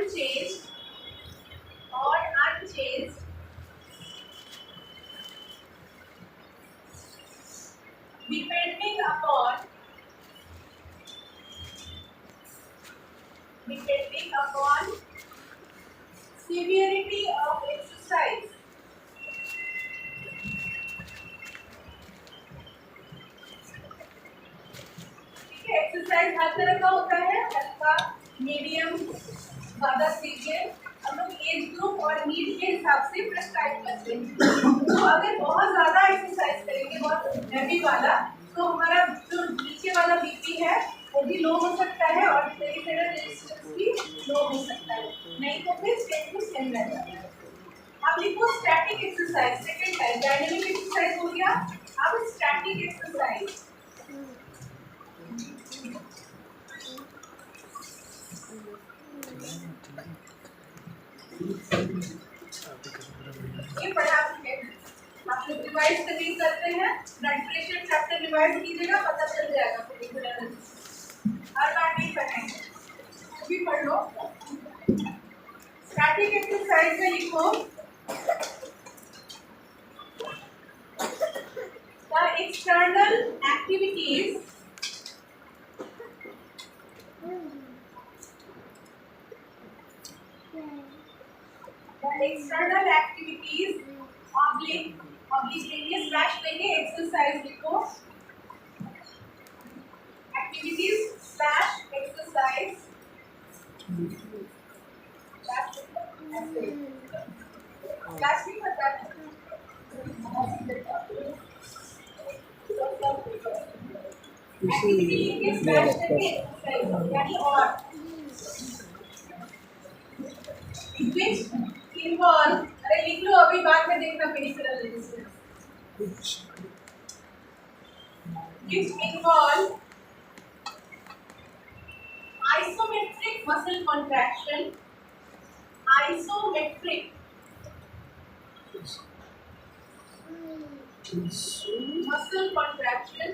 unchanged depending upon severity of exercise. ठीक है, exercise हर तरह का होता है, हल्का, मीडियम, ज्यादा सीवियर। हम लोग एज ग्रुप और नीड के हिसाब से प्रेस्क्राइब करते हैं। तो अगर बहुत ज्यादा एक्सरसाइज करेंगे, बहुत हैवी वाला, तो हमारा जो नीचे वाला बीपी है वो भी लो हो सकता है और पेरिफेरल रेजिस्टेंस भी लो हो सकता है, नहीं तो फिर सेम टू सेम रह जाता है। अब लिखो static exercise, second type. Dynamic exercise हो गया, अब स्टैटिक एक्सरसाइज। ये पढ़ा चुके हैं आप लोग, रिवाइज करके करते हैं। ब्लड प्रेशर चैप्टर रिवाइज कीजिएगा, पता चल जाएगा फिर हर बार नहीं पढ़ेंगे, तो भी पढ़ लो। स्टैटिक एक्सरसाइज में लिखो द एक्सटर्नल एक्टिविटीज ऑब्लिक लेंगे, स्लैश लेंगे, एक्सरसाइज लिखो, एक्टिविटीज स्लैश एक्सरसाइज, क्लास नहीं पता है यानी और which involve, अरे लिख लो, अभी बाद में देखना peripheral resistance, which involve isometric muscle contraction, isometric muscle contraction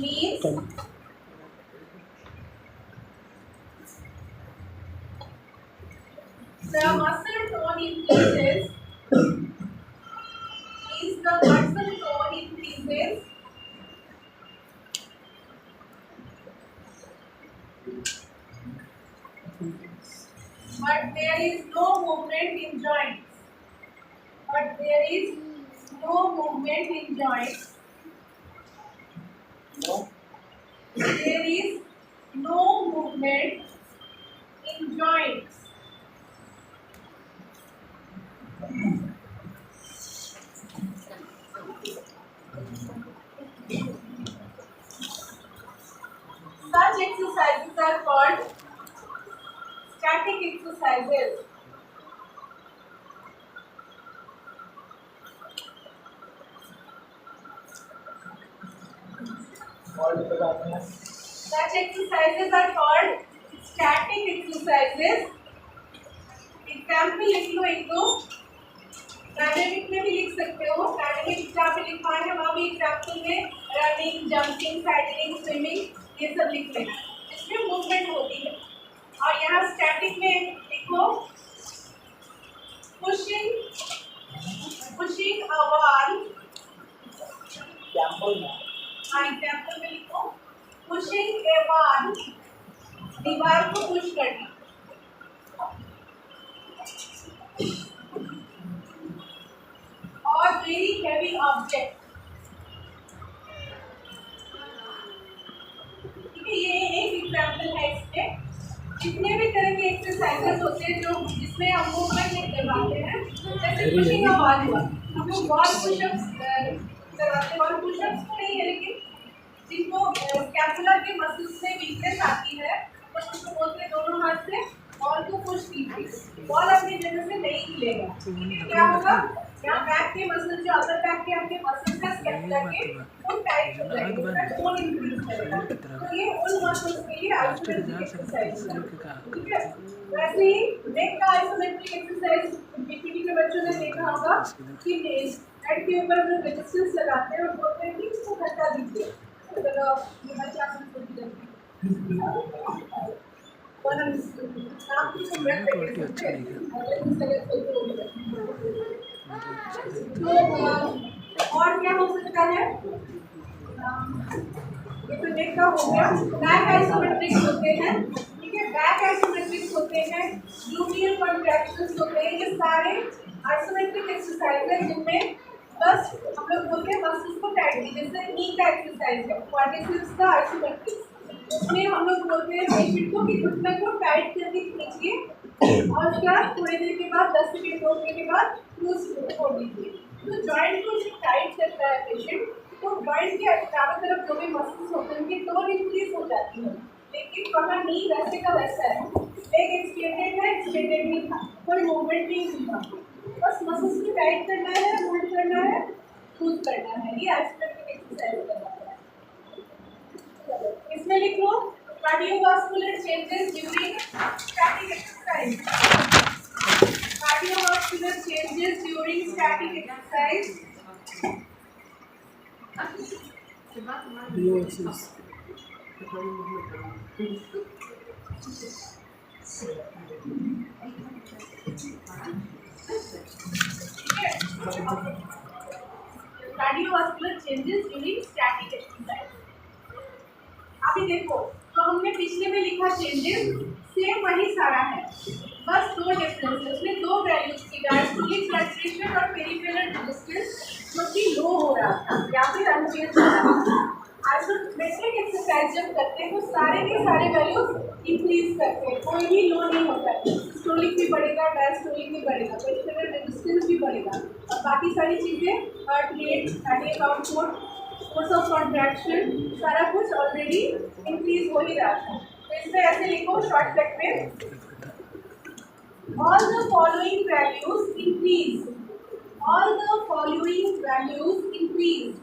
means the muscle tone increases, but there is no movement in joints. There is no movement in joints. Such exercises are called static exercises. Such exercises are called static exercises. Example लिख लो एक दो, dynamic में भी लिख सकते हो, dynamic जहाँ पे लिखा है वहाँ भी एग्जाम्पल में रनिंग, जंपिंग, साइकिलिंग, स्विमिंग ये सब लिख लेना, इसमें मूवमेंट होती है। और यहाँ स्टैटिक में लिखो पुशिंग अ वॉल, एग्जाम्पल में लिखो पुशिंग ए वॉल, दीवार को पुश करना, और वेरी हैवी ऑब्जेक्ट। ठीक है, ये एक एग्जाम्पल है। इसमें जितने भी तरह के एक्सरसाइजेस होते हैं जो जिसमें हम मूवमेंट नहीं करवाते हैं, जैसे पुशिंग अ वॉल हुआ, हम लोग वॉल पुशअप्स करवाते हैं। वॉल पुशअप्स तो नहीं है, लेकिन जिनको स्कैपुला के मसल्स में वीकनेस आती है तो उसको बोलते हैं दोनों हाथ से बॉल को पुश कीजिए, बॉल अपनी जगह से नहीं हिलेगा। क्या होगा, यहाँ बैक के मसल जो अपर बैक के आपके मसल्स है स्कैपुला के, वो टाइट हो जाएंगे, उसका टोन इंक्रीज करेगा। तो ये उन मसल्स के लिए आइसोमेट्रिक एक्सरसाइज है। ठीक है, वैसे ही नेक का आइसोमेट्रिक एक्सरसाइज पीपीटी के बच्चों ने देखा होगा कि हेड के ऊपर जो रेजिस्टेंस लगाते हैं और बोलते हैं कि इसको हटा दीजिए, ये बच्चा अपनी छोटी करती आप कुछ ब्रेक कर सकते हैं तो और क्या हो सकता है ये तो नेक का हो गया बैक आइसोमेट्रिक्स होते हैं ठीक है बैक आइसोमेट्रिक्स होते हैं ग्लूटियल कॉन्ट्रैक्शंस होते हैं ये सारे आइसोमेट्रिक एक्सरसाइज है जिनमें बस हम लोग बोलते हैं मसल्स को टाइट जैसे नी का एक्सरसाइज है क्वाड्रिसेप्स का आइसोमेट्रिक्स उसमें हम लोग बोलते हैं पेशेंट को कि घुटने को टाइट करके खींचिए और उसके बाद थोड़ी देर के बाद 10 सेकेंड रोकने के बाद क्रूज छोड़ दीजिए तो जॉइंट को टाइट करता है पेशेंट तो जॉइंट के चारों तरफ जो भी मसल्स होते हैं उनकी टोन इंक्रीज हो जाती है लेकिन वहाँ नी वैसे का वैसा है लेग एक्सटेंडेड है एक्सटेंडेड नहीं था कोई मूवमेंट नहीं हुआ बस मसल्स को टाइट करना है होल्ड करना है क्रूज करना है ये आइसोमेट्रिक एक्सरसाइज करना है इसमें लिखो cardiovascular changes during static exercise cardiovascular changes during static exercise cardiovascular changes during static exercise अभी देखो तो हमने पिछले में लिखा चेंजेस सेम वही सारा है बस दो डिफरेंस है उसमें दो वैल्यूज की डायस्टोलिक सैचुरेशन और पेरिफेरल रेजिस्टेंस जो कि लो हो रहा था या फिर अनचेंज हो रहा था आइसोमेट्रिक एक्सरसाइज जब करते हैं तो सारे के सारे वैल्यूज इंक्रीज करते हैं कोई भी लो नहीं होता है सिस्टोलिक भी बढ़ेगा डायस्टोलिक भी बढ़ेगा पेरिफेरल रेजिस्टेंस भी बढ़ेगा और बाकी सारी चीज़ें heart rate cardiac output force of contraction सारा कुछ ऑलरेडी इंक्रीज हो ही रहा था तो इसमें ऐसे लिखो शॉर्टकट में all the following values increase all the following values increase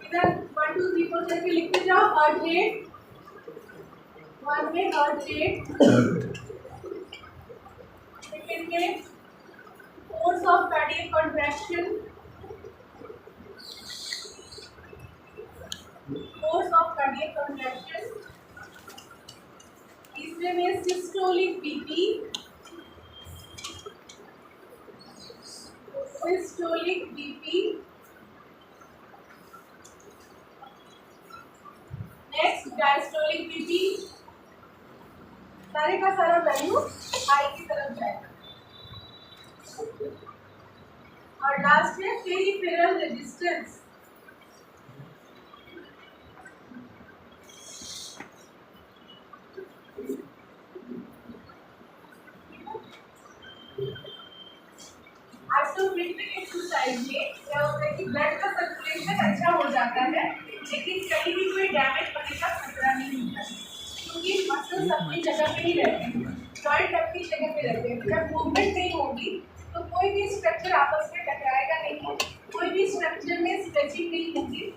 इधर 1 2 3 4 करके लिखते जाओ हार्ट रेट 1 में हार्ट रेट सेकंड में force of cardiac contraction force of cardiac contraction तीसरे में systolic BP next diastolic BP सारे का सारा वैल्यू हाई की तरफ जाएगा और लास्ट है पेरिफेरल रेजिस्टेंस आइसोमेट्रिक एक्सरसाइज में क्या होता है कि ब्लड का सर्कुलेशन अच्छा हो जाता है लेकिन कहीं भी कोई डैमेज होने का खतरा नहीं होता है क्योंकि मसल्स अपनी जगह पे ही रहते हैं जॉइंट अपनी जगह पे रहते हैं जब मूवमेंट नहीं होगी तो कोई भी स्ट्रक्चर आपस में टकराएगा नहीं कोई भी स्ट्रक्चर में स्ट्रेचिंग नहीं होगी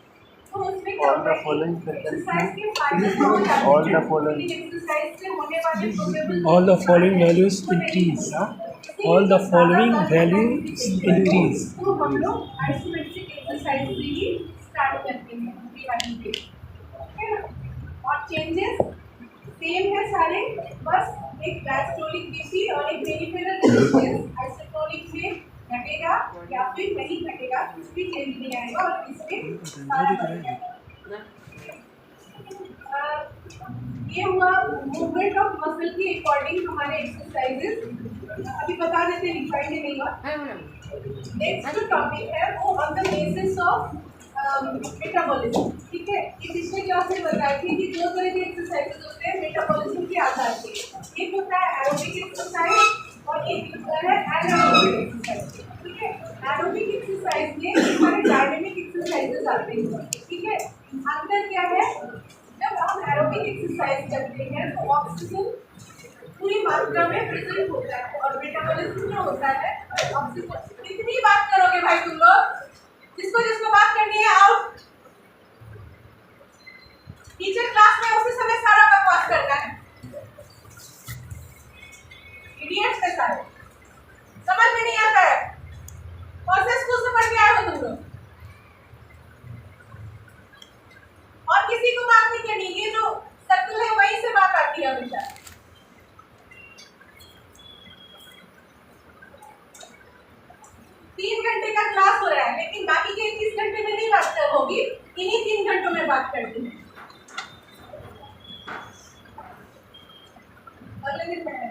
तो उसमें क्या होगा एक्सरसाइज के फायदे हो जाते हैं एक्सरसाइज से होने वाले all the following values increase all the following values increase तो हम लोग आइसोमेट्रिक एक्सरसाइज से ही स्टार्ट करते हैं ये वाली पे ओके और चेंजेस सेम है सारे बस एक डायस्टोलिक बीपी और एक पेरिफेरल रेजिस्टेंस आइसोटोनिक में घटेगा या फिर नहीं घटेगा कुछ भी चेंज नहीं आएगा और इसमें सारा बढ़ेगा ये हुआ मूवमेंट ऑफ मसल की अकॉर्डिंग हमारे एक्सरसाइजेस अभी बता देते हैं रिफाइंड नहीं हुआ नेक्स्ट जो टॉपिक है वो on the basis of metabolism ठीक है ये पिछले क्लास में बताई थी कि दो तरह के एक्सरसाइजेस होते हैं मेटाबॉलिज्म के आधार पे एक होता है एरोबिक एक्सरसाइज और एक होता है एनारोबिक एक्सरसाइज ठीक है एरोबिक एक्सरसाइज में हमारे डायनामिक एक्सरसाइजेस आते हैं ठीक है अंतर क्या है जब हम एरोबिक एक्सरसाइज करते हैं तो ऑक्सीजन पूरी मात्रा में प्रेजेंट होता है और मेटाबॉलिज्म जो होता है ऑक्सीजन कितनी बात करोगे भाई तुम लोग जिसको जिसको बात करनी है आउट टीचर क्लास में उसी समय सारा बकवास करता है इडियट्स है सारे क्यों बात नहीं करनी, ये जो सर्कल है वहीं से बात आती है हमेशा। 3 घंटे का क्लास हो रहा है, लेकिन बाकी के 21 घंटे में नहीं बात कर होगी, इन्हीं 3 घंटों में बात करती है। अगले दिन मैं